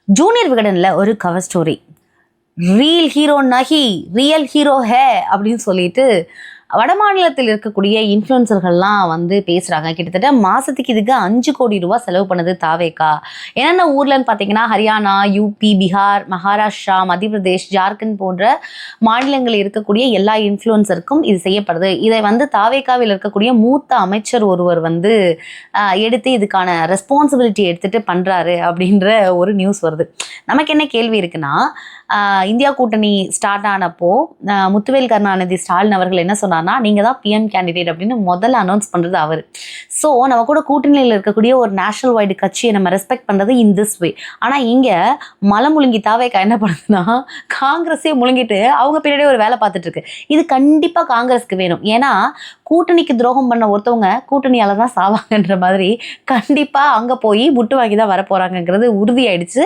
Junior விகடன்ல ஒரு cover story, reel hero நஹி real hero ஹே அப்படின்னு சொல்லிட்டு வடமாநிலத்தில் இருக்கக்கூடிய இன்ஃப்ளூயன்சர்கள்லாம் வந்து பேசுகிறாங்க. கிட்டத்தட்ட மாதத்துக்கு இதுக்கு 5 கோடி ரூபா செலவு பண்ணது தாவேகா. என்னென்ன ஊர்லன்னு பார்த்தீங்கன்னா ஹரியானா, யூபி, பீகார், மகாராஷ்டிரா, மத்திய பிரதேஷ், ஜார்க்கண்ட் போன்ற மாநிலங்களில் இருக்கக்கூடிய எல்லா இன்ஃப்ளூயன்சருக்கும் இது செய்யப்படுது. இதை வந்து தாவேகாவில் இருக்கக்கூடிய மூத்த அமைச்சர் ஒருவர் வந்து எடுத்து இதுக்கான ரெஸ்பான்சிபிலிட்டி எடுத்துட்டு பண்ணுறாரு அப்படின்ற ஒரு நியூஸ் வருது. நமக்கு என்ன கேள்வி இருக்குன்னா, இந்தியா கூட்டணி ஸ்டார்ட் ஆனப்போ முத்துவேல் கருணாநிதி ஸ்டாலின் அவர்கள் என்ன சொன்னார்னா, நீங்கள் தான் பிஎம் கேண்டிடேட் அப்படின்னு முதல்ல அனௌன்ஸ் பண்ணுறது அவர். ஸோ நம்ம கூட கூட்டணியில் இருக்கக்கூடிய ஒரு நேஷனல் வைடு கட்சியை நம்ம ரெஸ்பெக்ட் பண்ணுறது இன் திஸ் வே. ஆனால் இங்கே மலை முழுங்கி தாவேகா என்ன பண்ணுதுன்னா, காங்கிரஸே முழுங்கிட்டு அவங்க பின்னாடியே ஒரு வேலை பார்த்துட்டு இருக்கு. இது கண்டிப்பாக காங்கிரஸுக்கு வேணும். ஏன்னா கூட்டணிக்கு துரோகம் பண்ண ஒருத்தவங்க கூட்டணியால தான் சாவாங்கன்ற மாதிரி கண்டிப்பாக அங்கே போய் முட்டு வாங்கி தான் வர போகிறாங்கங்கிறது உறுதியாயிடுச்சு.